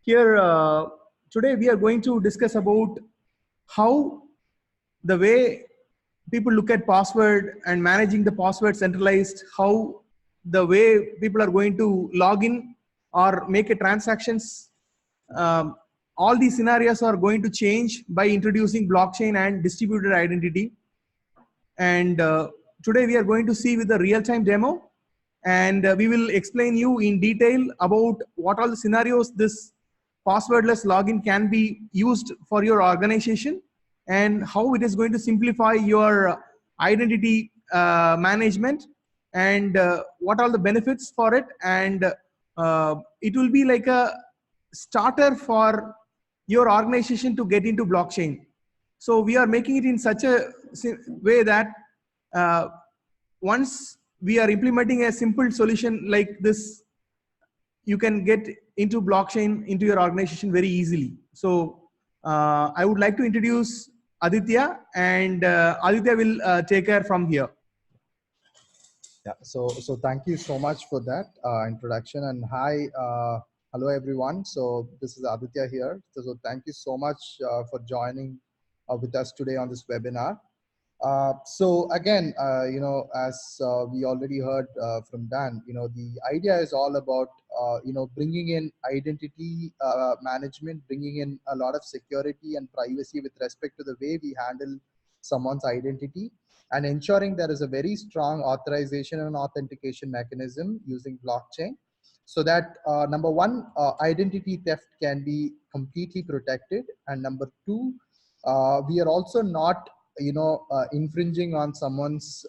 Here, today we are going to discuss about how the way people look at password and managing the password centralized, how the way people are going to log in or make a transactions. Um, all these scenarios are going to change by introducing blockchain and distributed identity. And today we are going to see with a real-time demo, and we will explain you in detail about what all the scenarios this passwordless login can be used for your organization, and how it is going to simplify your identity management, and what are the benefits for it. And it will be like a starter for your organization to get into blockchain. So we are making it in such a way that uh, once we are implementing a simple solution like this, you can get into blockchain into your organization very easily. So I would like to introduce Aditya, and Aditya will take care from here. Yeah, so thank you so much for that introduction, and hi, hello everyone. So this is Aditya here. So thank you so much for joining with us today on this webinar. So again, as we already heard from Dan, the idea is all about, bringing in identity management, bringing in a lot of security and privacy with respect to the way we handle someone's identity, and ensuring there is a very strong authorization and authentication mechanism using blockchain, so that number one, identity theft can be completely protected, and number two, we are also not infringing on someone's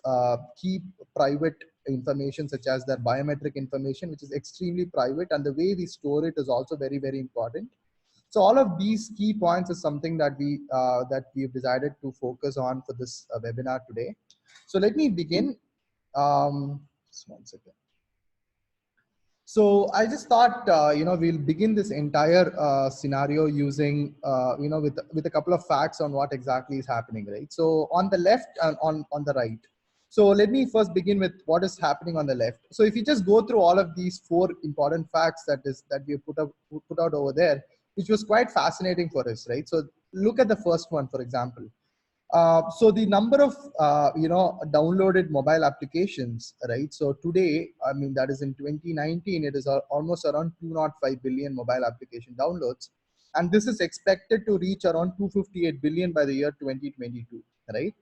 key private information, such as their biometric information, which is extremely private, and the way we store it is also very, very important. So all of these key points is something that we've decided to focus on for this webinar today. So let me begin. Just one second. So I just thought, we'll begin this entire scenario using, with a couple of facts on what exactly is happening, right? So on the left and on the right. So let me first begin with what is happening on the left. So if you just go through all of these four important facts that we have put out over there, which was quite fascinating for us, right? So look at the first one, for example. So the number of downloaded mobile applications, right? So today, I mean, that is in 2019, it is almost around 205 billion mobile application downloads, and this is expected to reach around 258 billion by the year 2022, right?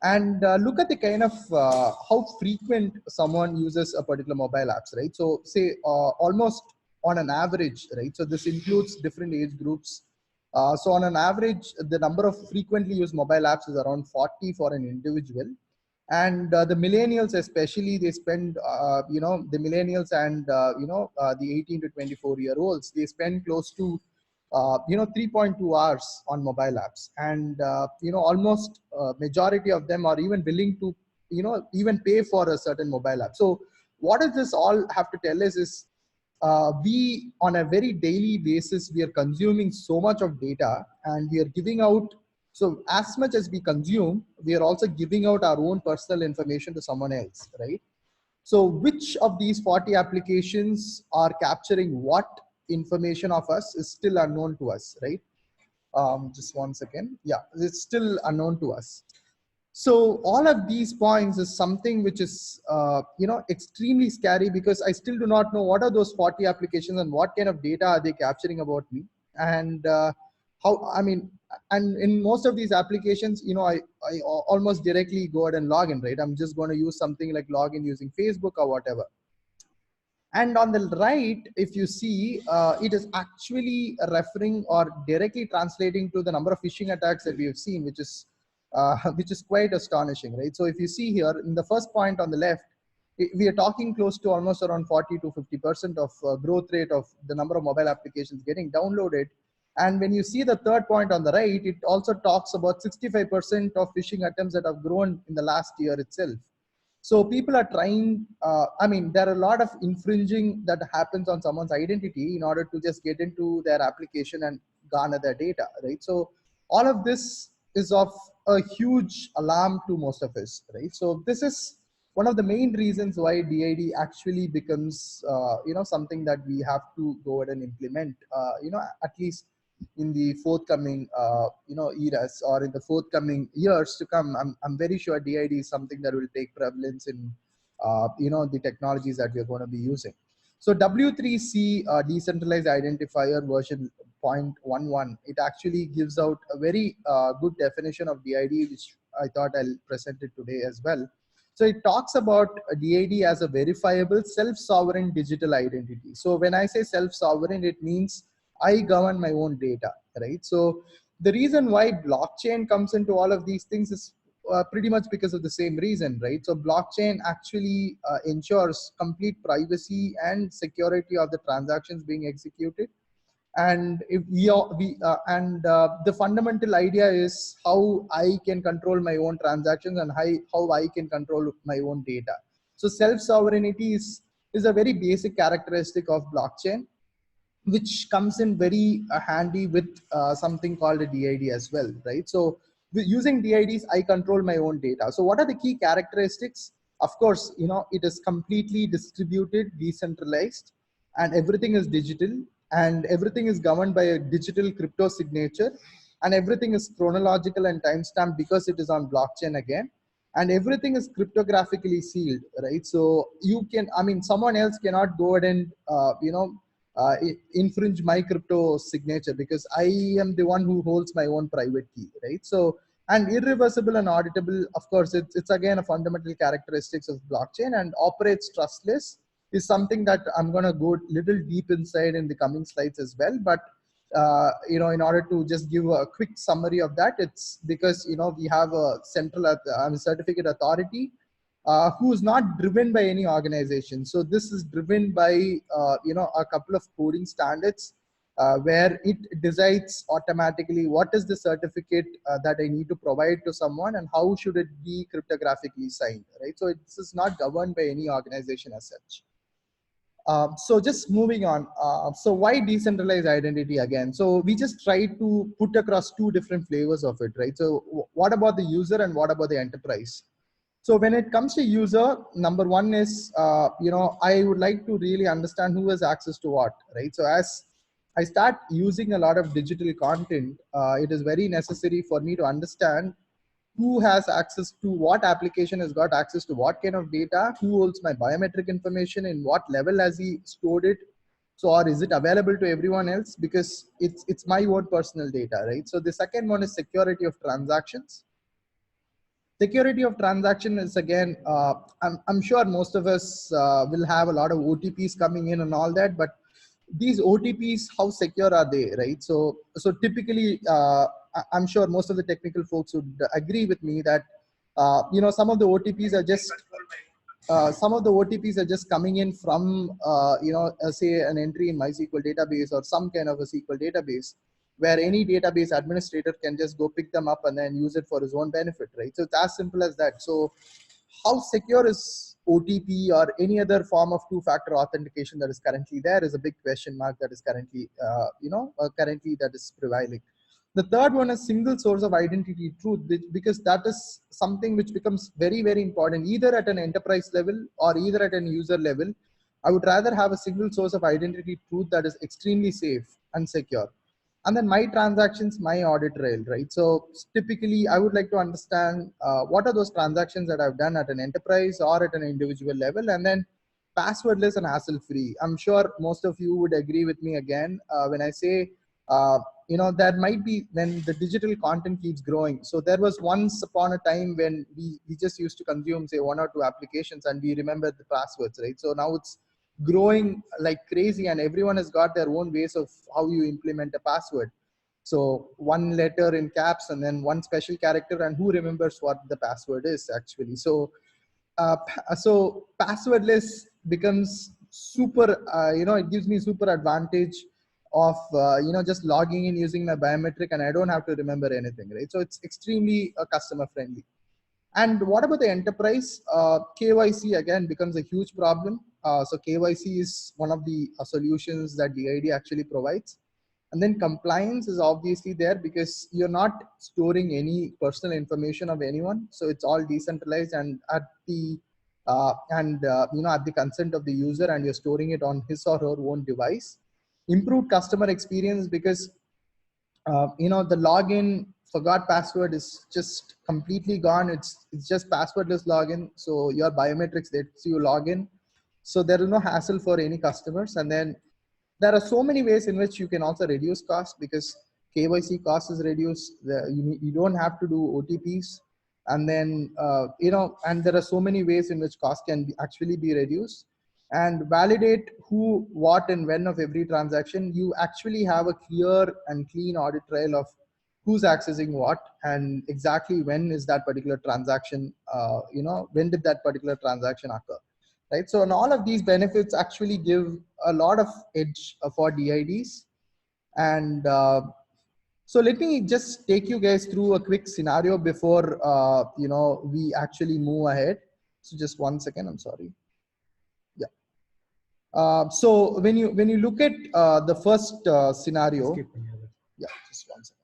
And look at the kind of how frequent someone uses a particular mobile apps, right? So say almost on an average, right? So this includes different age groups. So on an average, the number of frequently used mobile apps is around 40 for an individual. And the millennials, especially, they spend, the millennials and, the 18 to 24-year-olds, they spend close to, 3.2 hours on mobile apps. And, almost majority of them are even willing to, even pay for a certain mobile app. So what does this all have to tell us is, we on a very daily basis, we are consuming so much of data, and we are giving out, so as much as we consume, we are also giving out our own personal information to someone else, right? So which of these 40 applications are capturing what information of us is still unknown to us, right? Just one second. Yeah, it's still unknown to us. So all of these points is something which is, extremely scary, because I still do not know what are those 40 applications and what kind of data are they capturing about me, and how, I mean, and in most of these applications, I almost directly go ahead and log in, right? I'm just going to use something like login using Facebook or whatever. And on the right, if you see, it is actually referring or directly translating to the number of phishing attacks that we have seen, which is which is quite astonishing, right? So if you see here in the first point on the left, we are talking close to almost around 40 to 50% of growth rate of the number of mobile applications getting downloaded. And when you see the third point on the right, it also talks about 65% of phishing attempts that have grown in the last year itself. So people are trying, I mean, there are a lot of infringing that happens on someone's identity in order to just get into their application and garner their data, right? So all of this is of a huge alarm to most of us, right? So this is one of the main reasons why DID actually becomes, something that we have to go ahead and implement, at least in the forthcoming, eras, or in the forthcoming years to come. I'm very sure DID is something that will take prevalence in, the technologies that we're going to be using. So W3C decentralized identifier version 0.11, it actually gives out a very good definition of DID, which I thought I'll present it today as well. So it talks about a DID as a verifiable self-sovereign digital identity. So when I say self-sovereign, it means I govern my own data, right? So the reason why blockchain comes into all of these things is pretty much because of the same reason, right? So blockchain actually ensures complete privacy and security of the transactions being executed. And if the fundamental idea is how I can control my own transactions and how I can control my own data. So self sovereignty is a very basic characteristic of blockchain, which comes in very handy with something called a DID as well, right? So using DIDs, I control my own data. So what are the key characteristics? Of course, it is completely distributed, decentralized, and everything is digital, and everything is governed by a digital crypto signature, and everything is chronological and timestamped because it is on blockchain again, and everything is cryptographically sealed, right? So someone else cannot go ahead and infringe my crypto signature, because I am the one who holds my own private key, right? So, and irreversible and auditable, of course, it's again a fundamental characteristics of blockchain, and operates trustless is something that I'm going to go little deep inside in the coming slides as well. But in order to just give a quick summary of that, it's because we have a central certificate authority who is not driven by any organization. So this is driven by a couple of coding standards where it decides automatically what is the certificate that I need to provide to someone, and how should it be cryptographically signed, right? So this is not governed by any organization as such. So just moving on. So why decentralized identity again? So we just try to put across two different flavors of it, right? So what about the user and what about the enterprise? So when it comes to user, number one is, I would like to really understand who has access to what, right? So as I start using a lot of digital content, it is very necessary for me to understand who has access to what application, has got access to what kind of data, who holds my biometric information, in what level has he stored it. So, or is it available to everyone else, because it's my own personal data, right? So the second one is security of transactions. Security of transaction is again, I'm sure most of us will have a lot of OTPs coming in and all that, but these OTPs, how secure are they, right? So typically, I'm sure most of the technical folks would agree with me that some of the OTPs are just coming in from say an entry in MySQL database or some kind of a SQL database, where any database administrator can just go pick them up and then use it for his own benefit, right? So it's as simple as that. So how secure is OTP or any other form of two-factor authentication that is currently there is a big question mark that is currently, currently that is prevailing. The third one is single source of identity truth, because that is something which becomes very, very important, either at an enterprise level or either at an user level. I would rather have a single source of identity truth that is extremely safe and secure. And then my transactions, my audit trail, right? So typically I would like to understand what are those transactions that I've done at an enterprise or at an individual level, and then passwordless and hassle free. I'm sure most of you would agree with me again when I say, there might be, when the digital content keeps growing. So there was once upon a time when we just used to consume say one or two applications and we remember the passwords, right? So now it's growing like crazy, and everyone has got their own ways of how you implement a password. So one letter in caps and then one special character, and who remembers what the password is actually. So so passwordless becomes super, it gives me super advantage of just logging in using my biometric, and I don't have to remember anything, right? So it's extremely customer friendly. And what about the enterprise? KYC again becomes a huge problem. So KYC is one of the solutions that DID actually provides. And then compliance is obviously there, because you're not storing any personal information of anyone. So it's all decentralized, and at the at the consent of the user, and you're storing it on his or her own device. Improved customer experience, because the login forgot password is just completely gone. It's just passwordless login. So your biometrics lets you log in. So there is no hassle for any customers. And then there are so many ways in which you can also reduce cost, because KYC cost is reduced. You don't have to do OTPs. And then, and there are so many ways in which cost can actually be reduced. And validate who, what, and when of every transaction. You actually have a clear and clean audit trail of who's accessing what, and exactly when is that particular transaction, when did that particular transaction occur, right? So, and all of these benefits actually give a lot of edge for DIDs. And so let me just take you guys through a quick scenario before, we actually move ahead. So just 1 second, I'm sorry. Yeah. So when you look at the first scenario, yeah, just 1 second.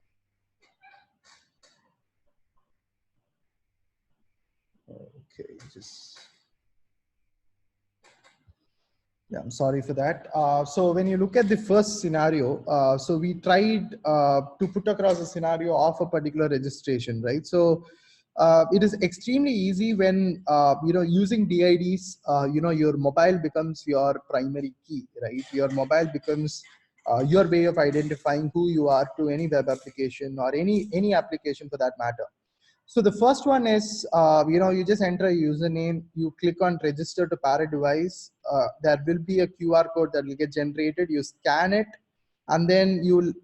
Okay, just. Yeah, I'm sorry for that. So when you look at the first scenario, so we tried to put across a scenario of a particular registration, right? So it is extremely easy when, using DIDs, your mobile becomes your primary key, right? Your mobile becomes your way of identifying who you are to any web application or any application for that matter. So the first one is, you just enter a username, you click on register to pair a device. There will be a QR code that will get generated. You scan it, and then you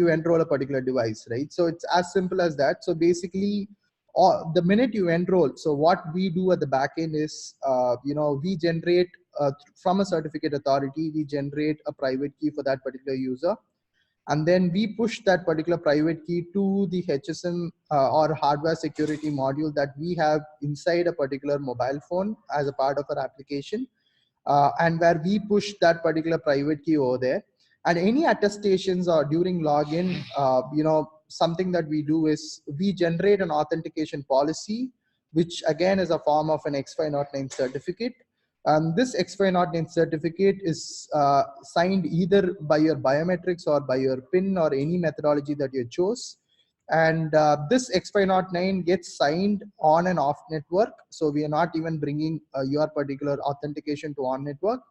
enroll a particular device, right? So it's as simple as that. So basically, the minute you enroll, so what we do at the back end is, we generate from a certificate authority, we generate a private key for that particular user, and then we push that particular private key to the HSM or hardware security module that we have inside a particular mobile phone as a part of our application, and where we push that particular private key over there. And any attestations or during login, something that we do is we generate an authentication policy, which again is a form of an X509 certificate. This X509 certificate is signed either by your biometrics or by your PIN or any methodology that you chose. And this X509 gets signed on and off network. So we are not even bringing your particular authentication to on network.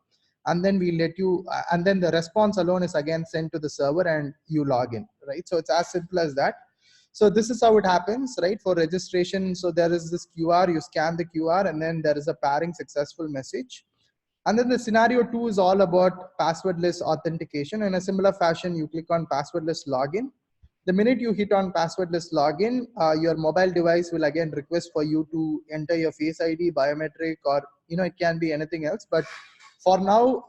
And then we let you, and then the response alone is again sent to the server and you log in, right? So it's as simple as that. So this is how it happens, right? For registration, so there is this QR, you scan the QR, and then there is a pairing successful message. And then the scenario 2 is all about passwordless authentication. In a similar fashion, you click on passwordless login. The minute you hit on passwordless login, your mobile device will again request for you to enter your Face ID, biometric, or it can be anything else. But for now,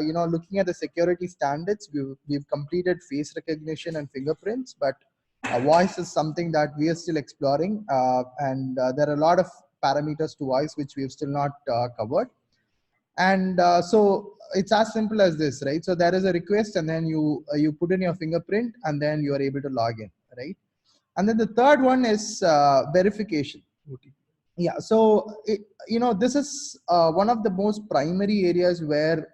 looking at the security standards, we've completed face recognition and fingerprints, but voice is something that we are still exploring, and there are a lot of parameters to voice which we've still not covered. And so it's as simple as this, right? So there is a request, and then you put in your fingerprint, and then you are able to log in, right? And then the third one is verification. Yeah, so this is one of the most primary areas where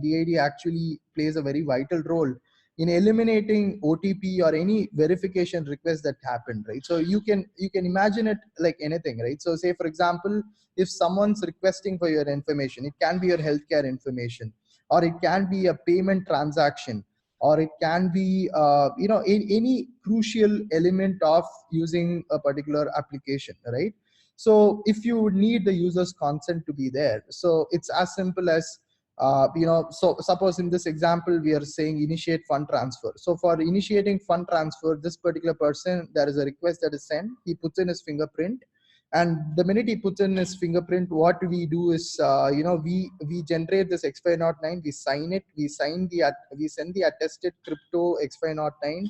DID actually plays a very vital role in eliminating OTP or any verification request that happened, right? So you can imagine it like anything, right? So say for example, if someone's requesting for your information, it can be your healthcare information, or it can be a payment transaction, or it can be any crucial element of using a particular application, right? So if you need the user's consent to be there, so it's as simple as so suppose in this example we are saying initiate fund transfer. So for initiating fund transfer, this particular person, there is a request that is sent, he puts in his fingerprint, and the minute he puts in his fingerprint, what we do is we generate this X509, we sign it, we send the attested crypto X509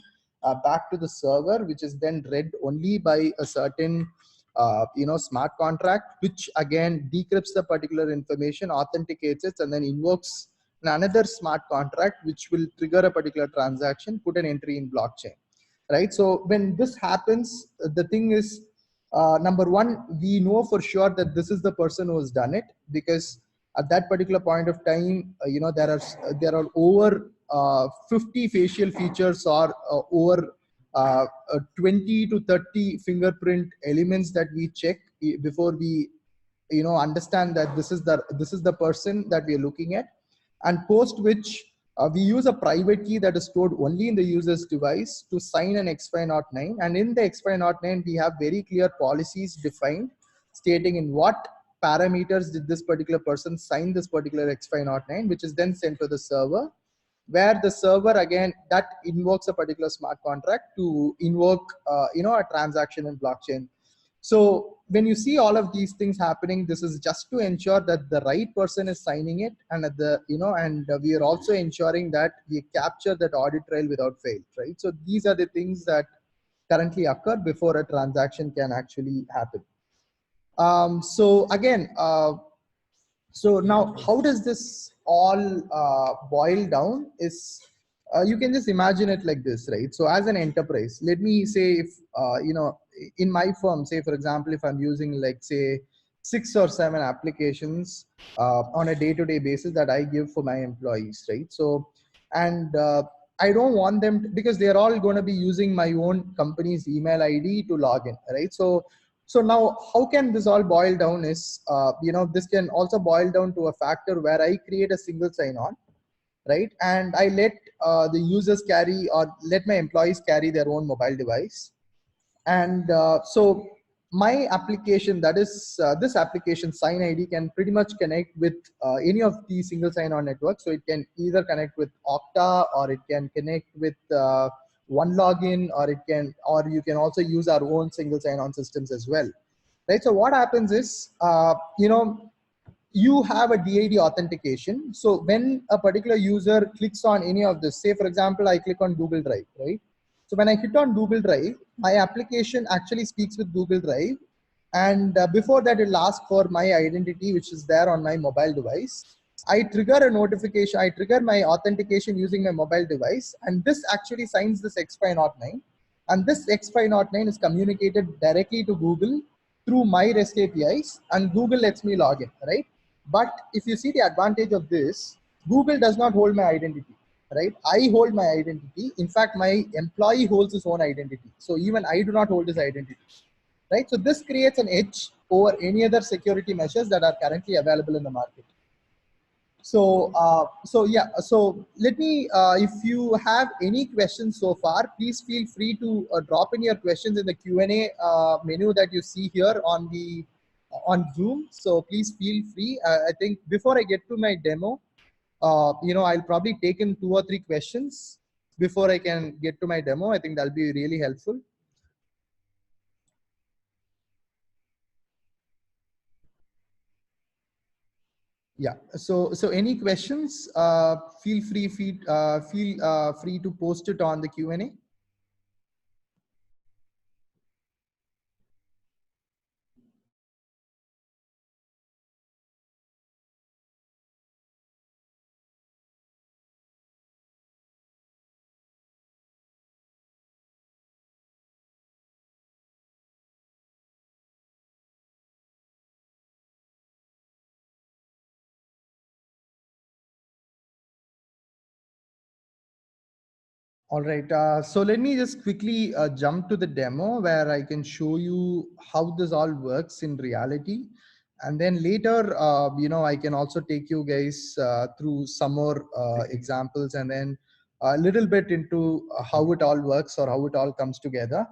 back to the server, which is then read only by a certain smart contract, which again decrypts the particular information, authenticates it, and then invokes another smart contract which will trigger a particular transaction, put an entry in blockchain, right? So when this happens, the thing is, number one, we know for sure that this is the person who has done it, because at that particular point of time, there are over 50 facial features, or over 20 to 30 fingerprint elements that we check before we understand that this is the person that we are looking at. And post which, we use a private key that is stored only in the user's device to sign an X509. And in the X509, we have very clear policies defined stating in what parameters did this particular person sign this particular X509, which is then sent to the server, where the server again that invokes a particular smart contract to invoke a transaction in blockchain. So when you see all of these things happening, this is just to ensure that the right person is signing it, and at the and we are also ensuring that we capture that audit trail without fail, right? So these are the things that currently occur before a transaction can actually happen. So again, so now how does this all boil down is, you can just imagine it like this, right? So as an enterprise, let me say, if in my firm, say for example, if I'm using like say 6 or 7 applications on a day-to-day basis that I give for my employees, right? So and I don't want them to, because they're all going to be using my own company's email ID to log in, right? So now how can this all boil down is, this can also boil down to a factor where I create a single sign-on, right? And I let the users carry, or let my employees carry their own mobile device. And so my application, that is this application SineID, can pretty much connect with any of the single sign-on networks. So it can either connect with Okta, or it can connect with one login, or you can also use our own single sign-on systems as well, right? So what happens is, you have a DID authentication. So when a particular user clicks on any of this, say for example, I click on Google Drive, right? So when I hit on Google Drive, my application actually speaks with Google Drive. And before that, it'll ask for my identity, which is there on my mobile device. I trigger a notification, I trigger my authentication using my mobile device, and this actually signs this X509. And this X509 is communicated directly to Google through my REST APIs, and Google lets me log in, right? But if you see the advantage of this, Google does not hold my identity, right? I hold my identity. In fact, my employee holds his own identity. So even I do not hold his identity, right? So this creates an edge over any other security measures that are currently available in the market. So let me, if you have any questions so far, please feel free to drop in your questions in the Q&A menu that you see here on Zoom. So please feel free. I think before I get to my demo, I'll probably take in 2 or 3 questions before I can get to my demo. I think that'll be really helpful. Yeah. So any questions? Feel free to post it on the Q&A. All right, so let me just quickly jump to the demo where I can show you how this all works in reality. And then later, I can also take you guys through some more examples, and then a little bit into how it all works or how it all comes together.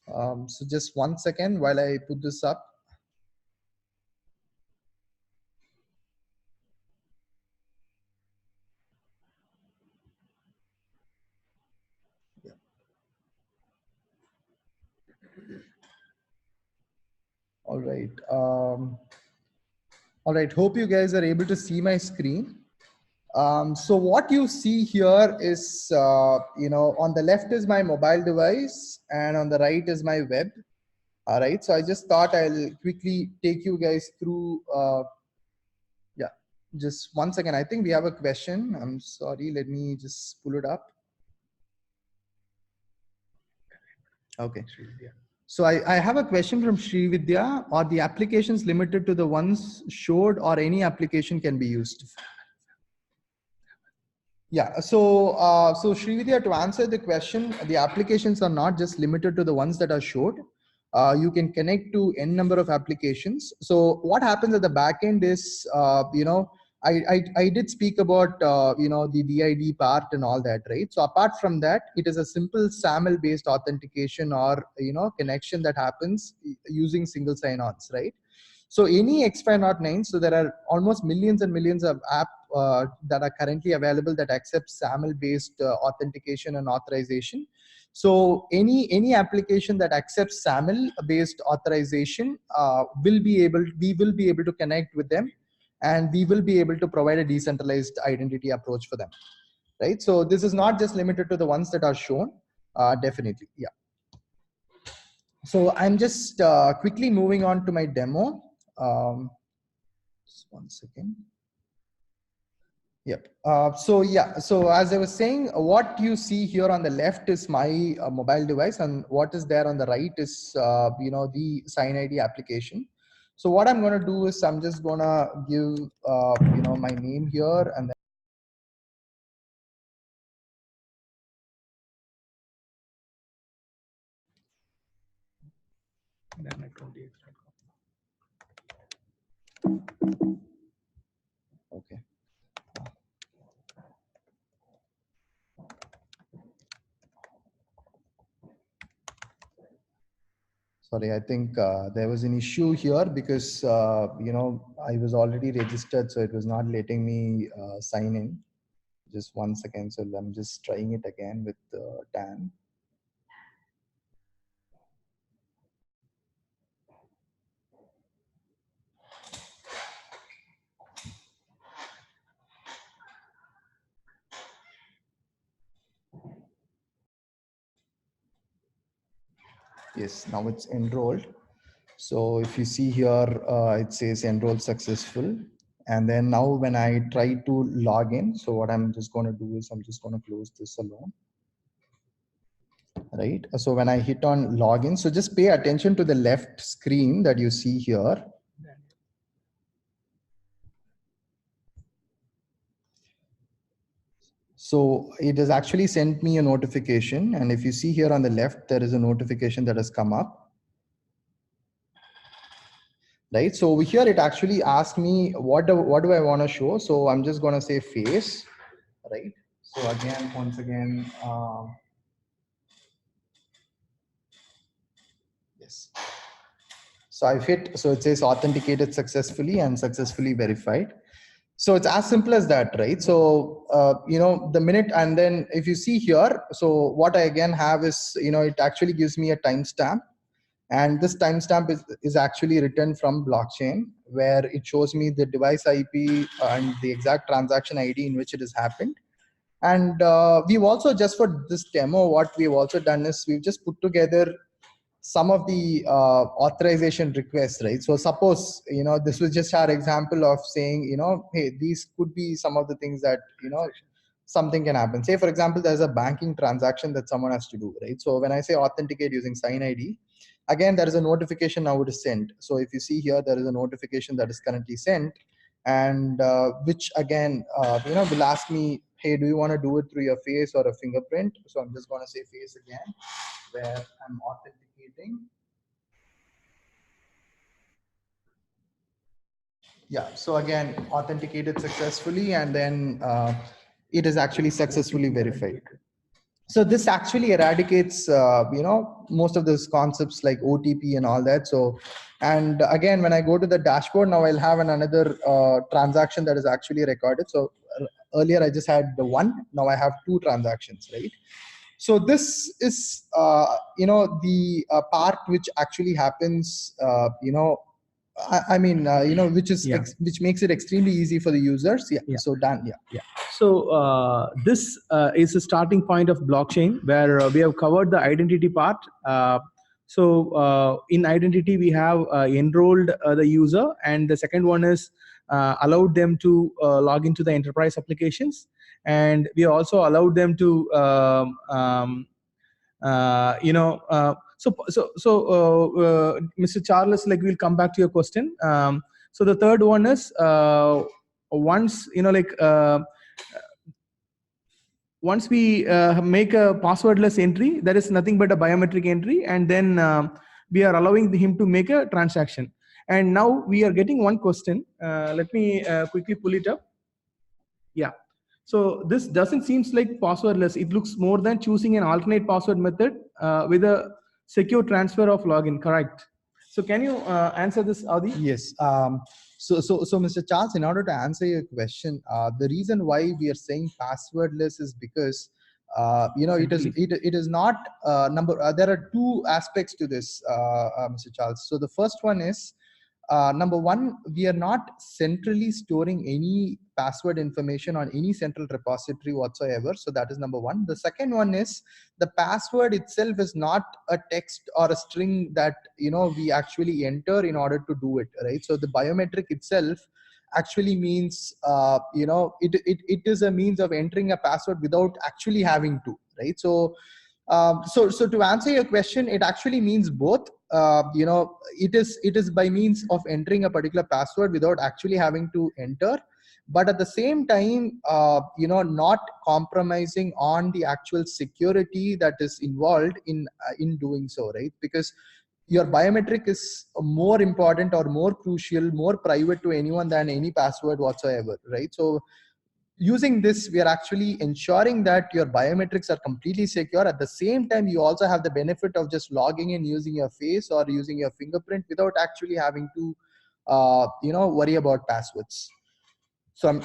So just 1 second while I put this up. All right. All right. Hope you guys are able to see my screen. So what you see here is, on the left is my mobile device, and on the right is my web. All right. So I just thought I'll quickly take you guys through. Yeah, just 1 second. I think we have a question. I'm sorry. Let me just pull it up. Okay. So I have a question from Srividya. Are the applications limited to the ones showed, or any application can be used? Yeah, so Srividya, to answer the question, the applications are not just limited to the ones that are showed. You can connect to n number of applications. So what happens at the back end is, I did speak about the DID part and all that, right? So apart from that, it is a simple SAML based authentication or connection that happens using single sign-ons, right? So any X509, so there are almost millions and millions of apps that are currently available that accept SAML-based authentication and authorization. So any application that accepts SAML-based authorization we will be able to connect with them, and we will be able to provide a decentralized identity approach for them, right? So this is not just limited to the ones that are shown, definitely, yeah. So I'm just quickly moving on to my demo. Just one second. Yep. So as I was saying, what you see here on the left is my mobile device, and what is there on the right is the SineID application. So what I'm going to do is I'm just going to give my name here, and then okay. Sorry, I think there was an issue here because I was already registered, so it was not letting me sign in. Just 1 second. So I'm just trying it again with Dan. Yes, now it's enrolled. So if you see here, it says enrolled successful. And then now when I try to log in, so what I'm just going to do is I'm just going to close this alone. Right. So when I hit on login, so just pay attention to the left screen that you see here. So it has actually sent me a notification. And if you see here on the left, there is a notification that has come up. Right. So over here, it actually asked me, what do I want to show? So I'm just going to say face. Right. So again, once again, yes. So I've hit, so it says authenticated successfully and successfully verified. So it's as simple as that, right? So, the minute, and then if you see here, so what I again have is, it actually gives me a timestamp, and this timestamp is actually written from blockchain, where it shows me the device IP and the exact transaction ID in which it has happened. And we've also, just for this demo, what we've also done is we've just put together some of the authorization requests, right? So suppose, this was just our example of saying, hey, these could be some of the things that, something can happen. Say, for example, there's a banking transaction that someone has to do, right? So when I say authenticate using SineID, again, there is a notification now it is sent. So if you see here, there is a notification that is currently sent, and which again, will ask me, hey, do you want to do it through your face or a fingerprint? So I'm just going to say face again, where I'm authenticating. Yeah, so again, authenticated successfully, and then it is actually successfully verified. So this actually eradicates, most of those concepts like OTP and all that. So, and again, when I go to the dashboard, now I'll have another transaction that is actually recorded. So earlier I just had the one, now I have two transactions, right? So this is, the part which actually happens, which is which makes it extremely easy for the users. Yeah. So Dan, yeah. So this is a starting point of blockchain, where we have covered the identity part. So in identity, we have enrolled the user, and the second one is allowed them to log into the enterprise applications, and we also allowed them to Mr. Charles, like, we'll come back to your question. So the third one is, once once we make a passwordless entry, that is nothing but a biometric entry, and then we are allowing him to make a transaction. And now we are getting one question. Let me quickly pull it up. Yeah. So this doesn't seems like passwordless. It looks more than choosing an alternate password method with a secure transfer of login. Correct. So can you answer this, Adi? Yes. So, Mr. Charles, in order to answer your question, the reason why we are saying passwordless is because it is not there are two aspects to this, Mr. Charles. So the first one is, number one, we are not centrally storing any password information on any central repository whatsoever. So that is number one. The second one is, the password itself is not a text or a string that we actually enter in order to do it, right? So the biometric itself actually means it is a means of entering a password without actually having to, right? So to answer your question, it actually means both. It is by means of entering a particular password without actually having to enter, but at the same time, not compromising on the actual security that is involved in doing so, right? Because your biometric is more important or more crucial, more private to anyone than any password whatsoever, right? So using this, we are actually ensuring that your biometrics are completely secure. At the same time, you also have the benefit of just logging in using your face or using your fingerprint without actually having to worry about passwords. So I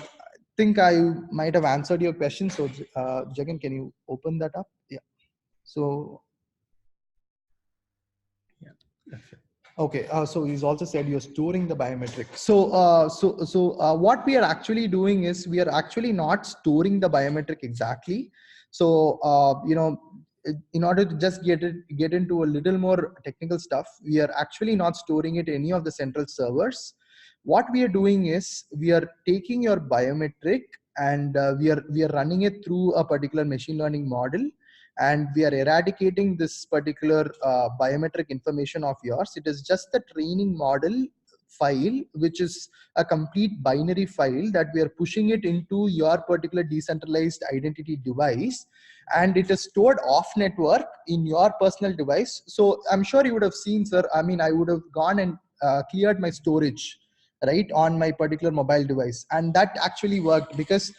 think I might have answered your question. So Jagan, can you open that up? Yeah. So yeah, that's it. Okay, so he's also said you're storing the biometric. So what we are actually doing is, we are actually not storing the biometric exactly. So in order to just get into a little more technical stuff, we are actually not storing it in any of the central servers. What we are doing is, we are taking your biometric and we are running it through a particular machine learning model, and we are eradicating this particular biometric information of yours. It is just the training model file, which is a complete binary file that we are pushing it into your particular decentralized identity device, and it is stored off network in your personal device. So I'm sure you would have seen, sir, I mean, I would have gone and cleared my storage right on my particular mobile device, and that actually worked because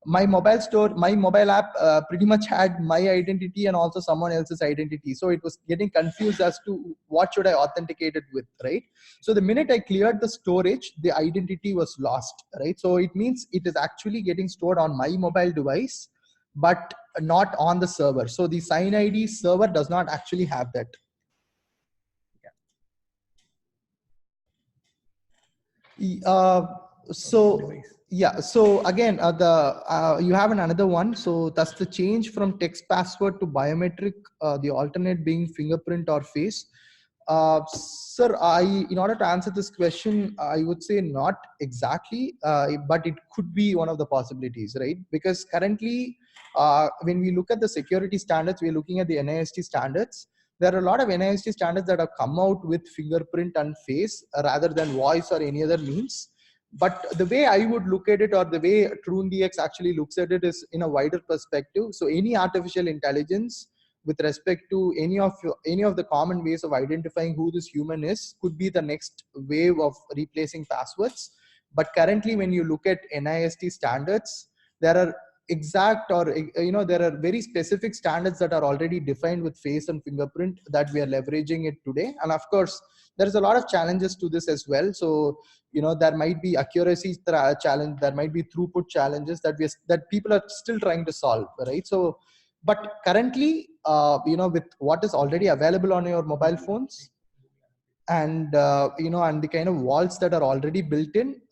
my mobile app pretty much had my identity and also someone else's identity. So it was getting confused as to what should I authenticate it with, right? So the minute I cleared the storage, the identity was lost, right? So it means it is actually getting stored on my mobile device, but not on the server. So the SineID server does not actually have that. So yeah, so again, you have another one. So that's the change from text password to biometric, the alternate being fingerprint or face. Sir, in order to answer this question, I would say not exactly, but it could be one of the possibilities, right? Because currently, when we look at the security standards, we're looking at the NIST standards. There are a lot of NIST standards that have come out with fingerprint and face rather than voice or any other means. But the way I would look at it, or the way TrueDX actually looks at it, is in a wider perspective. So any artificial intelligence with respect to any of the common ways of identifying who this human is could be the next wave of replacing passwords. But currently, when you look at NIST standards, there are exact, or there are very specific standards that are already defined with face and fingerprint that we are leveraging it today. And of course, there's a lot of challenges to this as well. So there might be accuracy challenge, there might be throughput challenges that people are still trying to solve, right? So but currently, with what is already available on your mobile phones, and and the kind of walls that are already built in,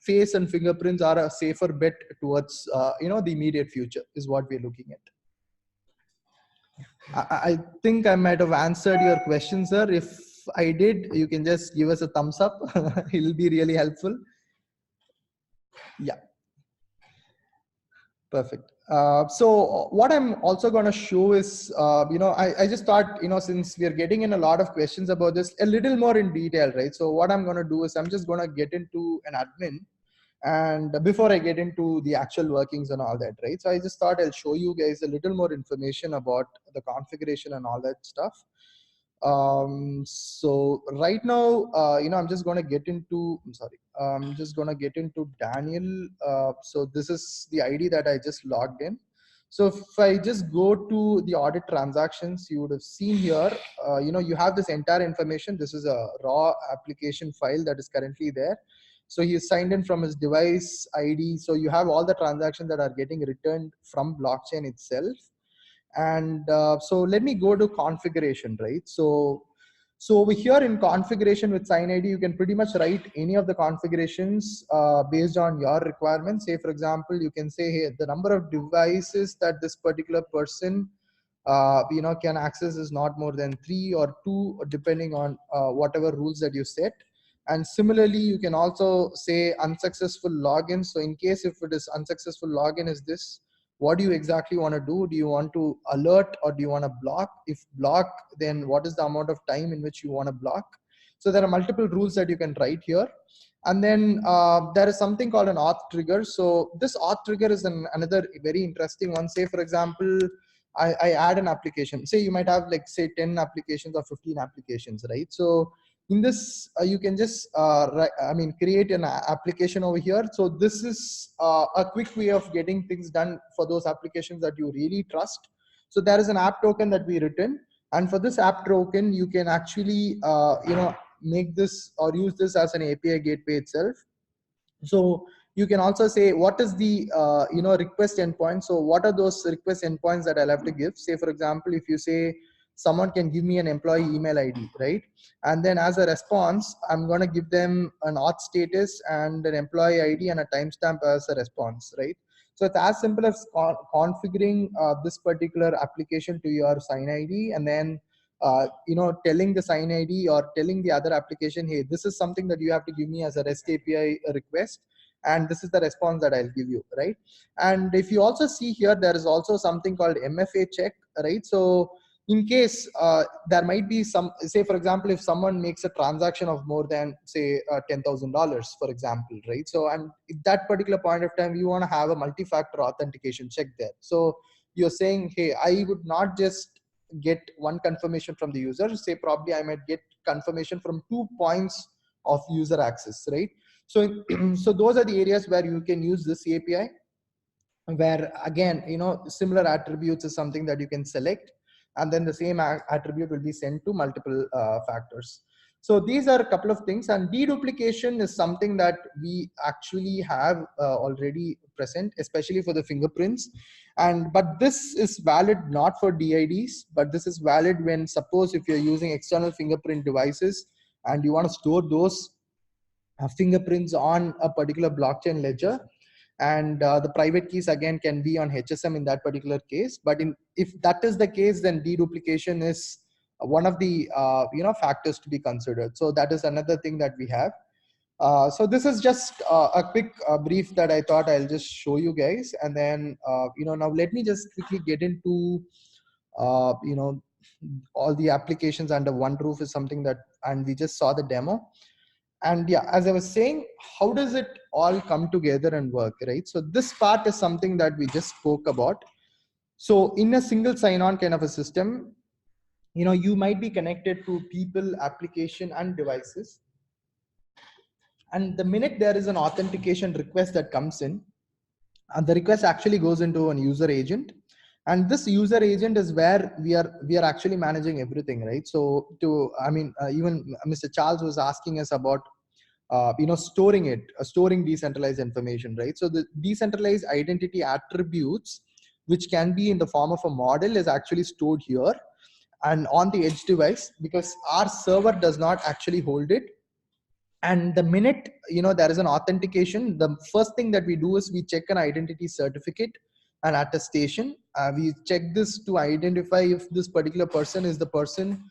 face and fingerprints are a safer bet towards the immediate future, is what we're looking at. I think I might have answered your question, sir. If I did, you can just give us a thumbs up. It'll be really helpful. Yeah, perfect. So what I'm also going to show is, I just thought, since we are getting in a lot of questions about this a little more in detail, right? So what I'm going to do is I'm just going to get into an admin, and before I get into the actual workings and all that, right? So I just thought I'll show you guys a little more information about the configuration and all that stuff. So right now, I'm just going to get into, I'm sorry, I'm just going to get into Daniel. So this is the ID that I just logged in. So if I just go to the audit transactions, you would have seen here, you have this entire information. This is a raw application file that is currently there. So he is signed in from his device ID. So you have all the transactions that are getting returned from blockchain itself. And so let me go to configuration, right? So over here in configuration with SineID, you can pretty much write any of the configurations based on your requirements. Say, for example, you can say, hey, the number of devices that this particular person can access is not more than 3 or 2, depending on whatever rules that you set. And similarly, you can also say unsuccessful login. So in case if it is unsuccessful login is this, what do you exactly want to do? Do you want to alert or do you want to block? If block, then what is the amount of time in which you want to block? So there are multiple rules that you can write here. And then there is something called an auth trigger. So this auth trigger is another very interesting one. Say, for example, I add an application. Say you might have like say 10 applications or 15 applications, right? So in this, you can just create an application over here. So this is a quick way of getting things done for those applications that you really trust. So there is an app token that we written, and for this app token, you can actually make this or use this as an API gateway itself. So you can also say what is the request endpoint. So what are those request endpoints that I'll have to give? Say, for example, if you say someone can give me an employee email ID, right? And then as a response, I'm going to give them an auth status and an employee ID and a timestamp as a response, right? So it's as simple as configuring this particular application to your SineID, and then telling the SineID or telling the other application, hey, this is something that you have to give me as a REST API request, and this is the response that I'll give you, right? And if you also see here, there is also something called MFA check, right? So in case there might be some, say, for example, if someone makes a transaction of more than, say, $10,000, for example, right? So, and at that particular point of time, you want to have a multi-factor authentication check there. So you're saying, hey, I would not just get one confirmation from the user. Say, probably I might get confirmation from 2 points of user access, right? So, so those are the areas where you can use this API, where again, similar attributes is something that you can select, and then the same attribute will be sent to multiple factors. So these are a couple of things, and deduplication is something that we actually have already present, especially for the fingerprints. But this is valid not for DIDs, but this is valid when, suppose if you're using external fingerprint devices and you want to store those fingerprints on a particular blockchain ledger, and the private keys again can be on HSM in that particular case. But if that is the case, then deduplication is one of the factors to be considered. So that is another thing that we have. So this is just a quick brief that I thought I'll just show you guys, and then now let me just quickly get into all the applications under one roof is something that, and we just saw the demo. And yeah, as I was saying, how does it all come together and work, right? So this part is something that we just spoke about. So in a single sign-on kind of a system, you might be connected to people, application, and devices. And the minute there is an authentication request that comes in, and the request actually goes into an user agent. And this user agent is where we are actually managing everything, right? So even Mr. Charles was asking us about storing decentralized information, right? So the decentralized identity attributes, which can be in the form of a model, is actually stored here and on the edge device, because our server does not actually hold it. And the minute there is an authentication, the first thing that we do is we check an identity certificate and attestation. We check this to identify if this particular person is the person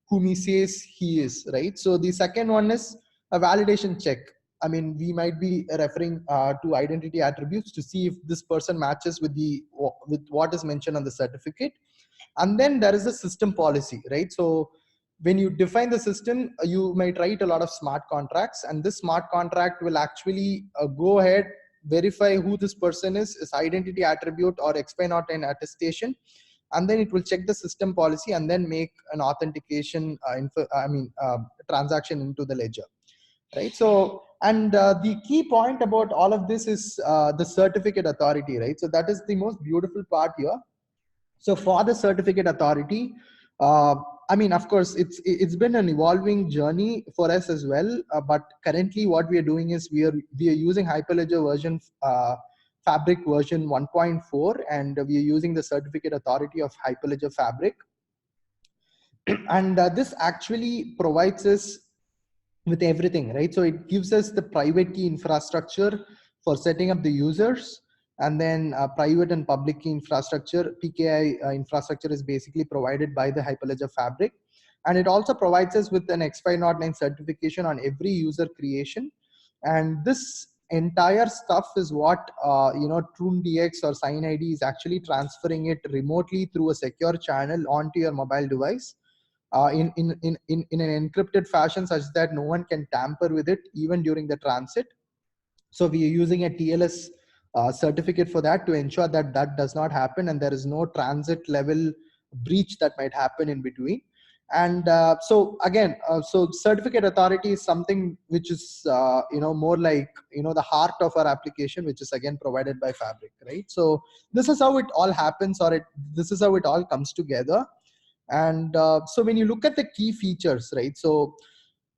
whom he says he is, right? So the second one is a validation check. I mean, we might be referring to identity attributes to see if this person matches with what is mentioned on the certificate. And then there is a system policy, right? So when you define the system, you might write a lot of smart contracts, and this smart contract will actually go ahead, verify who this person is identity attribute or XY010 attestation, and then it will check the system policy and then make an authentication transaction into the ledger, right? So, and the key point about all of this is the certificate authority, right? So that is the most beautiful part here. So for the certificate authority, uh, I mean, of course, it's been an evolving journey for us as well. But currently, what we are doing is we are using Hyperledger version Fabric version 1.4, and we are using the certificate authority of Hyperledger Fabric. And this actually provides us with everything, right? So it gives us the private key infrastructure for setting up the users, and then private and public key infrastructure. PKI infrastructure is basically provided by the Hyperledger Fabric, and it also provides us with an X509 certification on every user creation. And this entire stuff is what TrueDX or SineID is actually transferring it remotely through a secure channel onto your mobile device, in an encrypted fashion, such that no one can tamper with it even during the transit. So we are using a TLS certificate for that to ensure that that does not happen, and there is no transit level breach that might happen in between. And so again, so certificate authority is something which is more like the heart of our application, which is again provided by Fabric, right? So this is how it all happens, or this is how it all comes together. And so when you look at the key features, right? So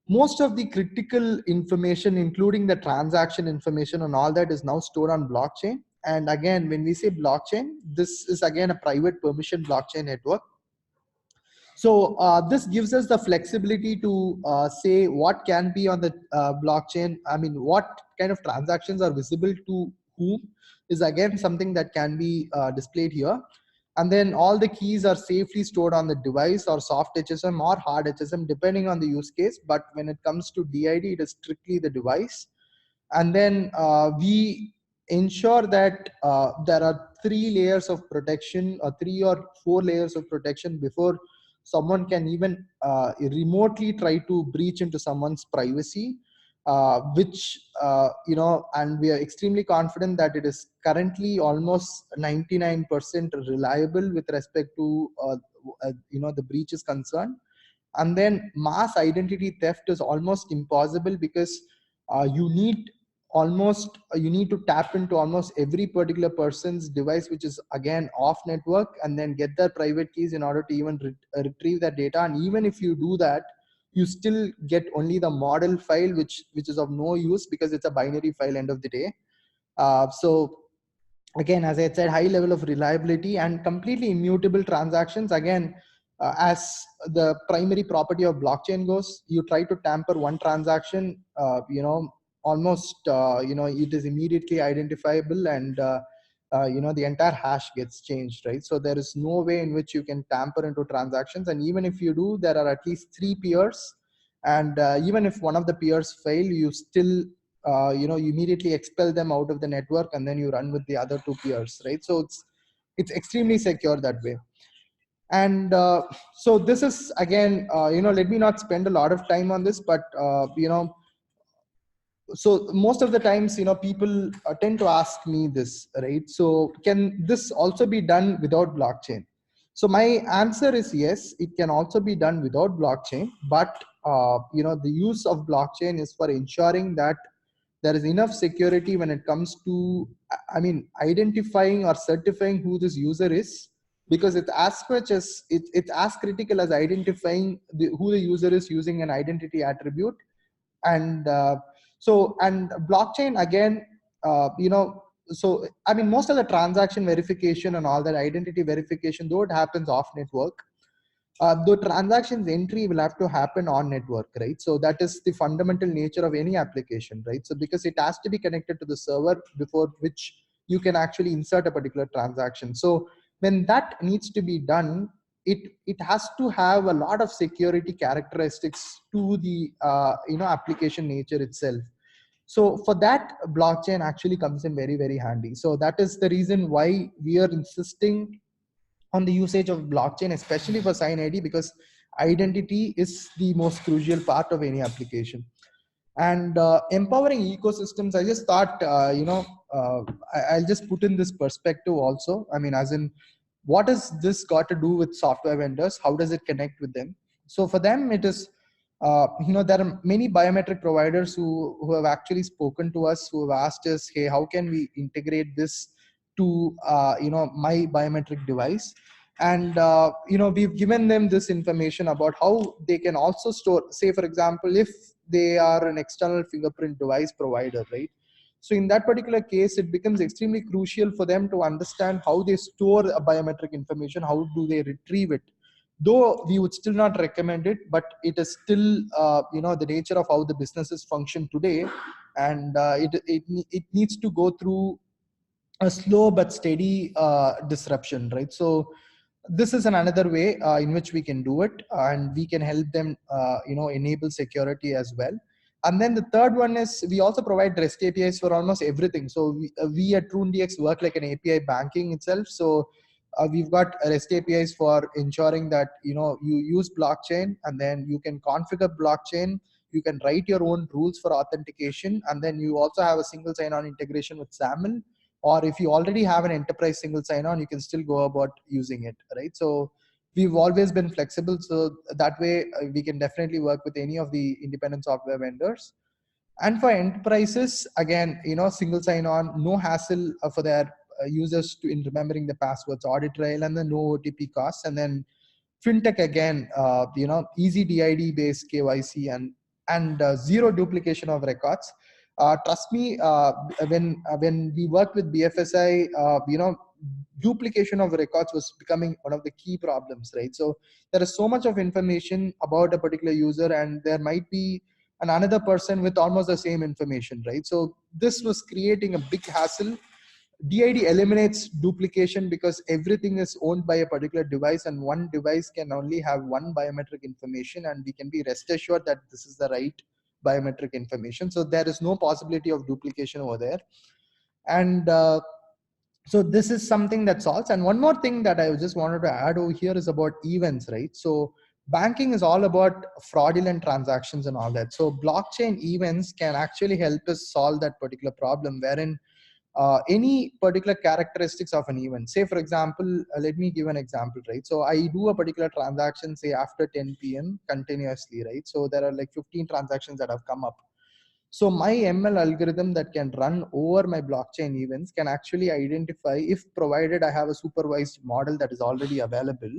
most of the critical information, including the transaction information and all that, is now stored on blockchain. And again, when we say blockchain, this is again a private permission blockchain network. So this gives us the flexibility to say what can be on the blockchain. I mean, what kind of transactions are visible to whom is again something that can be displayed here. And then all the keys are safely stored on the device, or soft HSM or hard HSM, depending on the use case. But when it comes to DID, it is strictly the device. And then we ensure that there are 3 layers of protection, or 3 or 4 layers of protection, before someone can even remotely try to breach into someone's privacy, and we are extremely confident that it is currently almost 99% reliable with respect to the breach is concerned. And then mass identity theft is almost impossible, because you need to tap into almost every particular person's device, which is again off network, and then get their private keys in order to even retrieve that data. And even if you do that, you still get only the model file, which is of no use, because it's a binary file end of the day. So again, as I said, high level of reliability and completely immutable transactions. Again, as the primary property of blockchain goes, you try to tamper one transaction, it is immediately identifiable, and the entire hash gets changed, right? So there is no way in which you can tamper into transactions. And even if you do, there are at least 3 peers, and even if one of the peers fail, you still you immediately expel them out of the network, and then you run with the other 2 peers, right? So it's extremely secure that way. And so this is again, let me not spend a lot of time on this, but so most of the times, people tend to ask me this, right? So can this also be done without blockchain? So my answer is yes, it can also be done without blockchain. But the use of blockchain is for ensuring that there is enough security when it comes to, identifying or certifying who this user is, because it's as much as it's as critical as identifying who the user is using an identity attribute. And and blockchain again, so most of the transaction verification and all that identity verification, though it happens off network, the transactions entry will have to happen on network, right? So that is the fundamental nature of any application, right? So because it has to be connected to the server before which you can actually insert a particular transaction. So when that needs to be done, it has to have a lot of security characteristics to the application nature itself. So for that, blockchain actually comes in very, very handy. So that is the reason why we are insisting on the usage of blockchain, especially for SineID, because identity is the most crucial part of any application. And empowering ecosystems, I just thought, I'll just put in this perspective also. I mean, as in, what has this got to do with software vendors? How does it connect with them? So for them, it is, there are many biometric providers who have actually spoken to us, who have asked us, hey, how can we integrate this to, my biometric device? And, we've given them this information about how they can also store, say, for example, if they are an external fingerprint device provider, right? So in that particular case, it becomes extremely crucial for them to understand how they store a biometric information, how do they retrieve it. Though we would still not recommend it, but it is still, the nature of how the businesses function today, and it needs to go through a slow but steady disruption, right? So this is another way in which we can do it, and we can help them enable security as well. And then the third one is, we also provide REST APIs for almost everything. So we at TrueDX work like an API banking itself. So we've got REST APIs for ensuring that you use blockchain, and then you can configure blockchain, you can write your own rules for authentication, and then you also have a single sign-on integration with SAML. Or if you already have an enterprise single sign-on, you can still go about using it, right? So we've always been flexible, so that way we can definitely work with any of the independent software vendors. And for enterprises, again, single sign-on, no hassle for their users in remembering the passwords, audit trail, and the no OTP costs. And then fintech, again, easy DID based KYC, and zero duplication of records. Trust me, when we worked with BFSI, duplication of records was becoming one of the key problems, right? So there is so much of information about a particular user, and there might be another person with almost the same information, right? So this was creating a big hassle. DID eliminates duplication because everything is owned by a particular device, and one device can only have one biometric information, and we can be rest assured that this is the right biometric information. So there is no possibility of duplication over there. And so this is something that solves. And one more thing that I just wanted to add over here is about events, right? So banking is all about fraudulent transactions and all that. So blockchain events can actually help us solve that particular problem, wherein any particular characteristics of an event. Say, for example, let me give an example, right? So I do a particular transaction, say after 10 p.m. continuously, right? So there are like 15 transactions that have come up. So my ML algorithm that can run over my blockchain events can actually identify, if provided I have a supervised model that is already available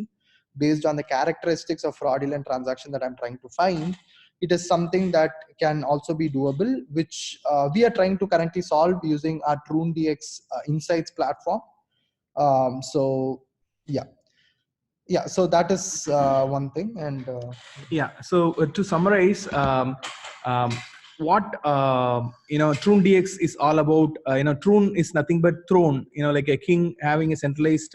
based on the characteristics of fraudulent transaction that I'm trying to find, it is something that can also be doable, which we are trying to currently solve using our TrueDX Insights platform. So yeah. Yeah, so that is one thing. And yeah, so to summarize, what TrueDX is all about. Trune is nothing but throne, like a king having a centralized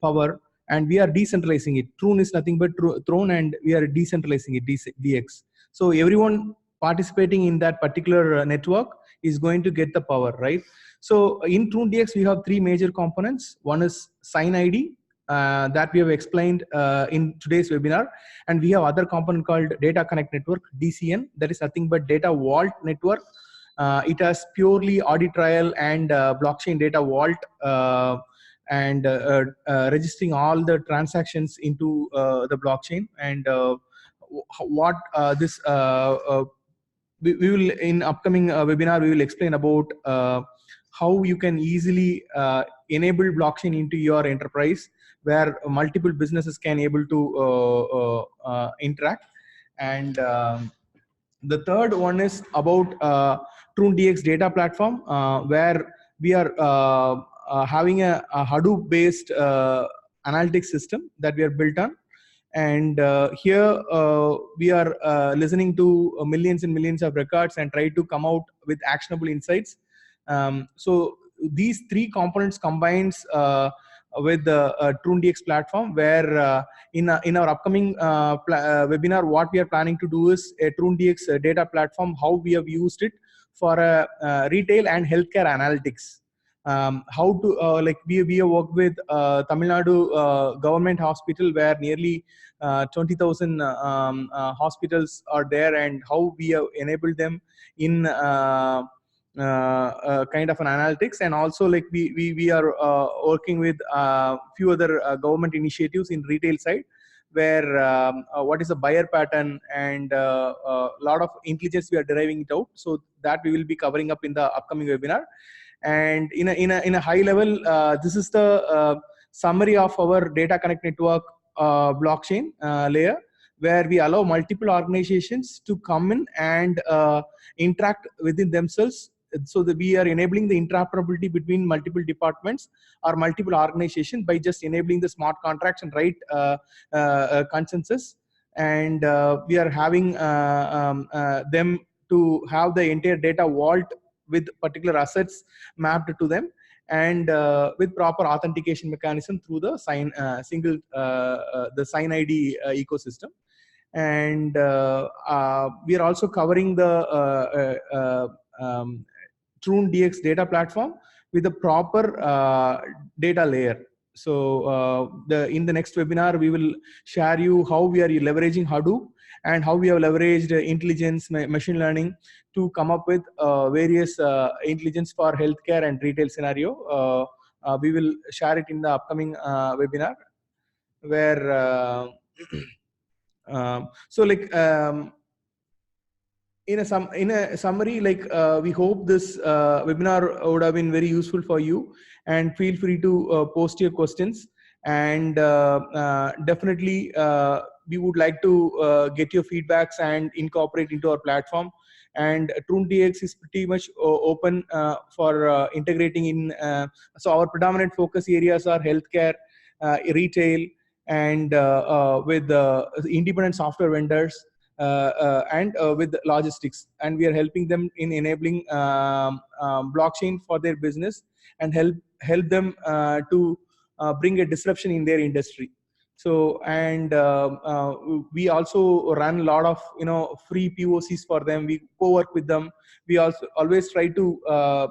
power, and we are decentralizing it. Trune is nothing but throne, and we are decentralizing it, DX. So everyone participating in that particular network is going to get the power, right? So in TrueDX, we have three major components. One is SineID, that we have explained in today's webinar, and we have other component called Data Connect Network, DCN. That is nothing but data vault network. It has purely audit trail and blockchain data vault, and registering all the transactions into the blockchain. And what this we will, in upcoming webinar, we will explain about how you can easily enable blockchain into your enterprise, where multiple businesses can able to interact. And the third one is about TrueDX data platform, where we are having a Hadoop based analytics system that we are built on. And here we are listening to millions and millions of records and try to come out with actionable insights. So these three components combines with the TrueDX platform, where in our upcoming webinar, what we are planning to do is a TrueDX data platform, how we have used it for retail and healthcare analytics. How to like we have worked with Tamil Nadu government hospital, where nearly 20,000 hospitals are there, and how we have enabled them in kind of an analytics. And also like we are working with few other government initiatives in retail side, where what is the buyer pattern, and a lot of intelligence we are deriving it out. So that we will be covering up in the upcoming webinar. And in a high level, this is the summary of our data connect network blockchain layer, where we allow multiple organizations to come in and interact within themselves, so that we are enabling the interoperability between multiple departments or multiple organizations by just enabling the smart contracts and right consensus. And we are having them to have the entire data vault with particular assets mapped to them, and with proper authentication mechanism through the the SineID ecosystem. And we are also covering the TrueDX data platform with a proper data layer. So in the next webinar, we will share you how we are leveraging Hadoop and how we have leveraged intelligence, machine learning to come up with various intelligence for healthcare and retail scenario. We will share it in the upcoming webinar, where so like in a summary, like we hope this webinar would have been very useful for you, and feel free to post your questions. And definitely we would like to get your feedbacks and incorporate into our platform. And TrueDX is pretty much open for integrating in. So our predominant focus areas are healthcare, retail, and with independent software vendors, and with logistics. And we are helping them in enabling blockchain for their business, and help them to bring a disruption in their industry. So, and we also run a lot of free POCs for them. We co-work with them. We also always try to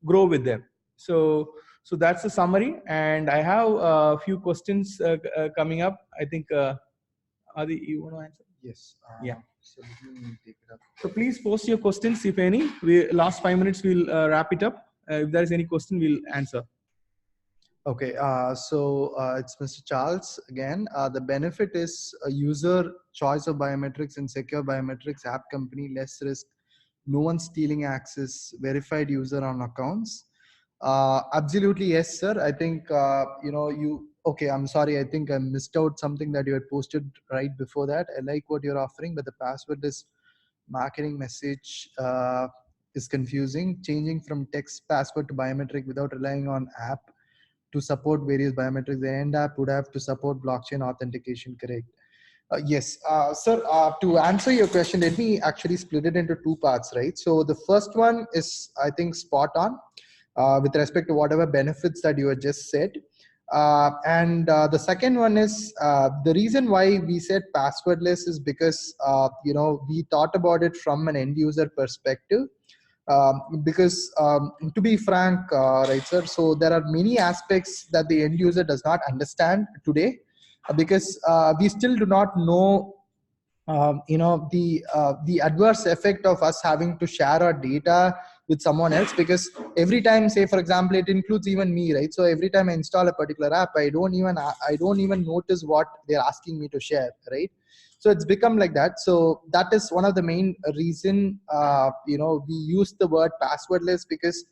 grow with them. So that's the summary. And I have a few questions coming up. I think Adi, you want to answer? Yes. Yeah. So let me take it up. So please post your questions, if any. We last 5 minutes we'll wrap it up. If there is any question, we'll answer. Okay, so it's Mr. Charles again. The benefit is a user choice of biometrics and secure biometrics, app company, less risk, no one stealing access, verified user on accounts. Absolutely, yes, sir. I think, okay, I'm sorry. I think I missed out something that you had posted right before that. I like what you're offering, but the passwordless marketing message is confusing. Changing from text password to biometric without relying on app to support various biometrics. The end app would have to support blockchain authentication, correct? Yes, sir, to answer your question, let me actually split it into two parts, right? So the first one is, I think, spot on with respect to whatever benefits that you had just said. And the second one is the reason why we said passwordless is because, we thought about it from an end user perspective. Because to be frank, right, sir, so there are many aspects that the end user does not understand today, because we still do not know the adverse effect of us having to share our data with someone else. Because every time, say for example, it includes even me, right? So every time I install a particular app, I don't even notice what they're asking me to share, right? So it's become like that. So that is one of the main reason we use the word passwordless, because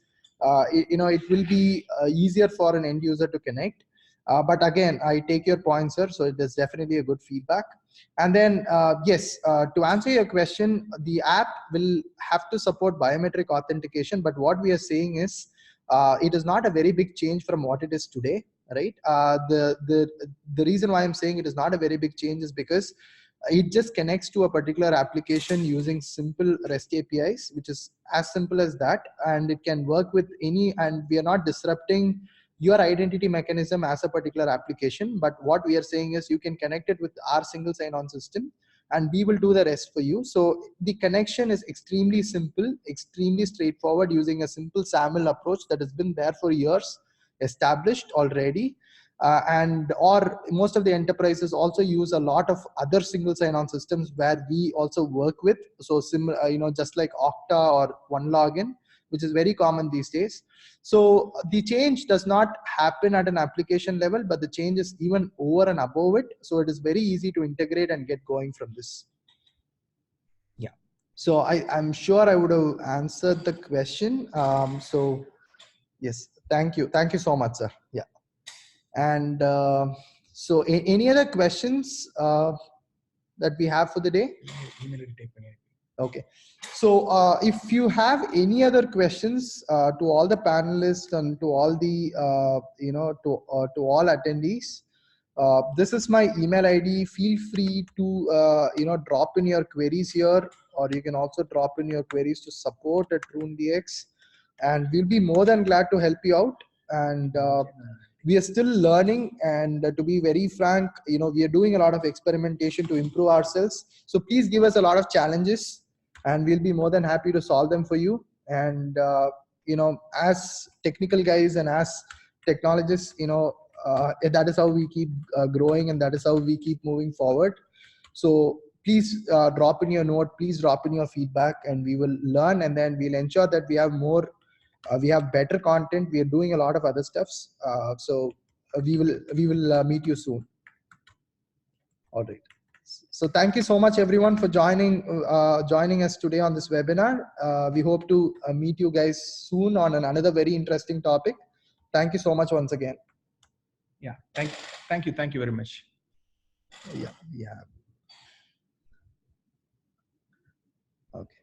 it will be easier for an end user to connect. But again, I take your point, sir. So it is definitely a good feedback. And then, yes, to answer your question, the app will have to support biometric authentication. But what we are saying is, it is not a very big change from what it is today, right? The reason why I'm saying it is not a very big change is because it just connects to a particular application using simple REST APIs, which is as simple as that. And it can work with any, and we are not disrupting your identity mechanism as a particular application. But what we are saying is you can connect it with our single sign-on system and we will do the rest for you. So the connection is extremely simple, extremely straightforward, using a simple SAML approach that has been there for years, established already. And or most of the enterprises also use a lot of other single sign-on systems where we also work with. So similar, just like Okta or OneLogin, which is very common these days. So the change does not happen at an application level, but the change is even over and above it. So it is very easy to integrate and get going from this. Yeah. So I'm sure I would have answered the question. So yes, thank you. Thank you so much, sir. Yeah. And so any other questions that we have for the day? Okay. So if you have any other questions to all the panelists and to all the, to all attendees, this is my email ID. Feel free to, drop in your queries here, or you can also drop in your queries to support@RuneDX, and we'll be more than glad to help you out. And we are still learning, and to be very frank, we are doing a lot of experimentation to improve ourselves. So please give us a lot of challenges, and we'll be more than happy to solve them for you. And as technical guys and as technologists, that is how we keep growing, and that is how we keep moving forward. So please drop in your note, please drop in your feedback, and we will learn, and then we'll ensure that we have more, we have better content. We are doing a lot of other stuffs. So we will meet you soon. All right. So thank you so much, everyone, for joining us today on this webinar. We hope to meet you guys soon on another very interesting topic. Thank you so much once again. Yeah, thank you very much. Yeah. Okay.